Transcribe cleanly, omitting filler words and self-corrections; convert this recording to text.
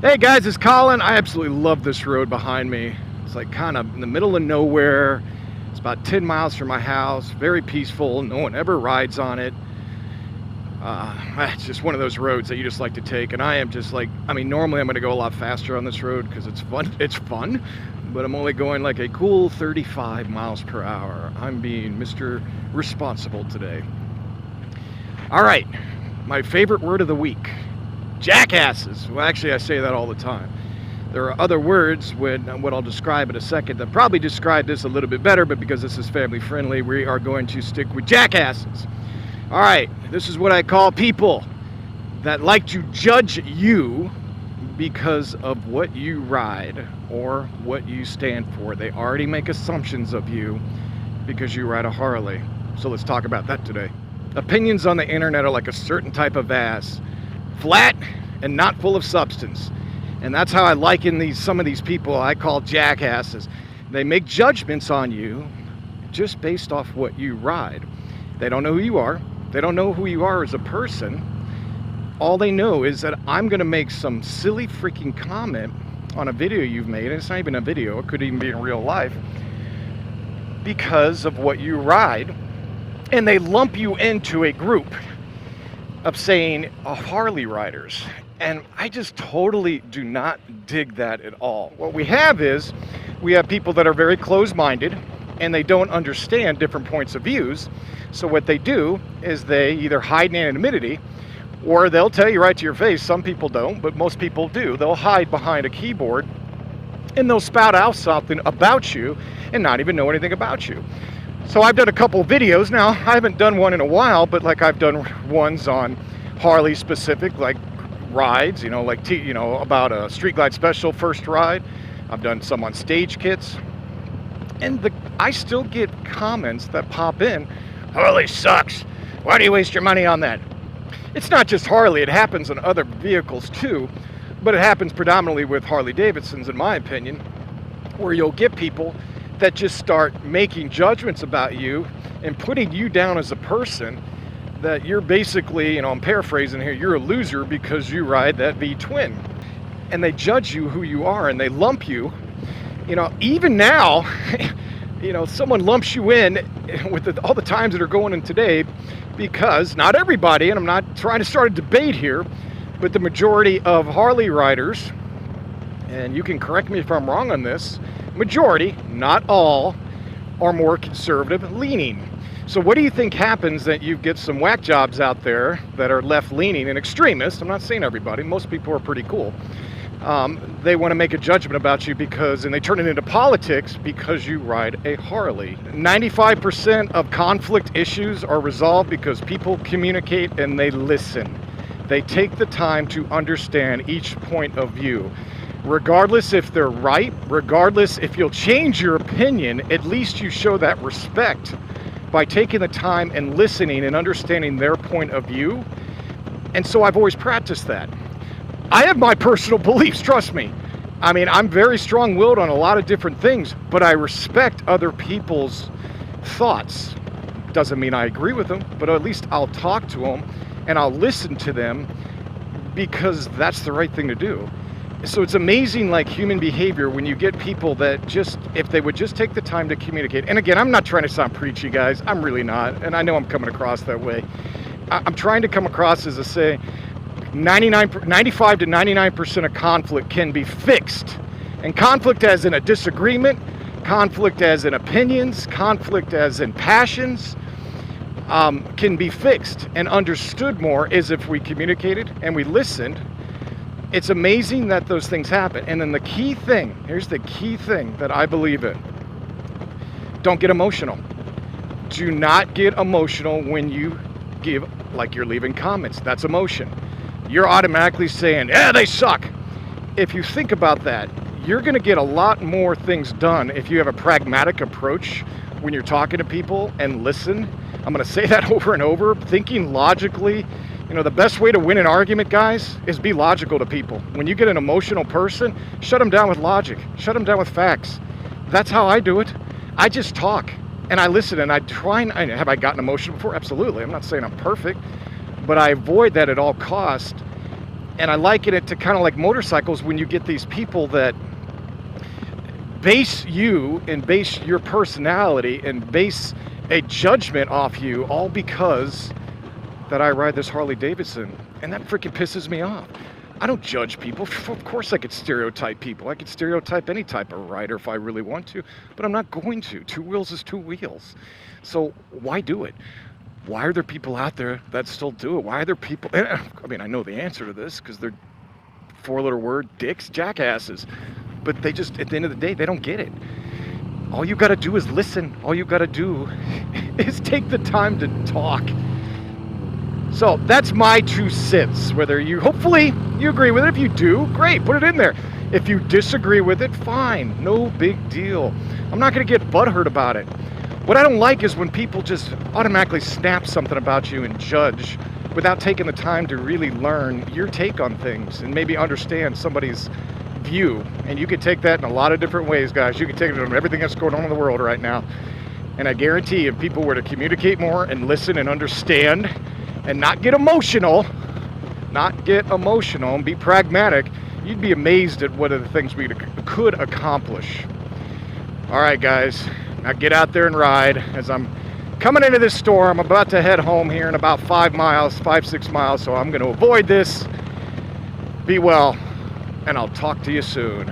Hey guys, it's Colin. I absolutely love this road behind me. It's like kind of in the middle of nowhere. It's about 10 miles from my house. Very peaceful. No one ever rides on it. It's just one of those roads that you just like to take. And I am just like, normally I'm going to go a lot faster on this road because it's fun. It's fun. But I'm only going like a cool 35 miles per hour. I'm being Mr. Responsible today. All right. My favorite word of the week. Jackasses. Well, actually, I say that all the time. There are other words, what I'll describe in a second, that probably describe this a little bit better, but because this is family friendly, we are going to stick with jackasses. All right, this is what I call people that like to judge you because of what you ride or what you stand for. They already make assumptions of you because you ride a Harley. So let's talk about that today. Opinions on the internet are like a certain type of ass. Flat and not full of substance. And that's how I liken some of these people I call jackasses. They make judgments on you just based off what you ride. They don't know who you are. They don't know who you are as a person. All they know is that I'm going to make some silly freaking comment on a video you've made. And it's not even a video. It could even be in real life. Because of what you ride. And they lump you into a group of saying Harley riders, and I just totally do not dig that at all. What we have people that are very closed-minded and they don't understand different points of views. So what they do is they either hide in anonymity or they'll tell you right to your face. Some people don't, but most people do. They'll hide behind a keyboard and they'll spout out something about you and not even know anything about you. So I've done a couple videos now. I haven't done one in a while, but like I've done ones on Harley specific, like rides, about a Street Glide Special first ride. I've done some on stage kits, and I still get comments that pop in. Harley sucks. Why do you waste your money on that? It's not just Harley. It happens on other vehicles too, but it happens predominantly with Harley Davidsons, in my opinion, where you'll get people that just start making judgments about you and putting you down as a person, that you're basically, I'm paraphrasing here, you're a loser because you ride that V-twin. And they judge you who you are and they lump you. Even now, someone lumps you in with all the times that are going in today, because not everybody, and I'm not trying to start a debate here, but the majority of Harley riders, and you can correct me if I'm wrong on this, majority, not all, are more conservative leaning. So what do you think happens that you get some whack jobs out there that are left leaning and extremists? I'm not saying everybody, most people are pretty cool. They want to make a judgment about you and they turn it into politics because you ride a Harley. 95% of conflict issues are resolved because people communicate and they listen. They take the time to understand each point of view. Regardless if they're right, regardless if you'll change your opinion, at least you show that respect by taking the time and listening and understanding their point of view. And so I've always practiced that. I have my personal beliefs, trust me. I'm very strong-willed on a lot of different things, but I respect other people's thoughts. Doesn't mean I agree with them, but at least I'll talk to them and I'll listen to them because that's the right thing to do. So it's amazing, like human behavior, when you get people that if they would just take the time to communicate. And again, I'm not trying to sound preachy, guys. I'm really not. And I know I'm coming across that way. I'm trying to come across as to say 95 to 99% of conflict can be fixed. And conflict as in a disagreement, conflict as in opinions, conflict as in passions, can be fixed and understood more as if we communicated and we listened. It's amazing that those things happen. And then the key thing, here's the key thing that I believe in. Don't get emotional. Do not get emotional when you give, like you're leaving comments. That's emotion. You're automatically saying, yeah, they suck. If you think about that, you're going to get a lot more things done if you have a pragmatic approach when you're talking to people and listen. I'm going to say that over and over, thinking logically. The best way to win an argument, guys, is be logical to people. When you get an emotional person, shut them down with logic. Shut them down with facts. That's how I do it. I just talk and I listen and I try. Have I gotten emotional before? Absolutely. I'm not saying I'm perfect, but I avoid that at all costs. And I liken it to kind of like motorcycles when you get these people that base you and base your personality and base a judgment off you all because that I ride this Harley Davidson, and that freaking pisses me off. I don't judge people. Of course I could stereotype people. I could stereotype any type of rider if I really want to, but I'm not going to. Two wheels is two wheels. So why do it? Why are there people out there that still do it? Why are there people, I mean, I know the answer to this because they're four-letter word dicks, jackasses, but they just, at the end of the day, they don't get it. All you got to do is listen. All you got to do is take the time to talk. So that's my 2 cents. Whether you, hopefully you agree with it. If you do, great, put it in there. If you disagree with it, fine, no big deal. I'm not going to get butthurt about it. What I don't like is when people just automatically snap something about you and judge without taking the time to really learn your take on things and maybe understand somebody's view. And you can take that in a lot of different ways, guys. You can take it on everything that's going on in the world right now. And I guarantee if people were to communicate more and listen and understand and not get emotional and be pragmatic, you'd be amazed at what are the things we could accomplish. All right, guys. Now get out there and ride. As I'm coming into this storm, I'm about to head home here in about 5 miles, 5-6 miles, so I'm going to avoid this. Be well, and I'll talk to you soon.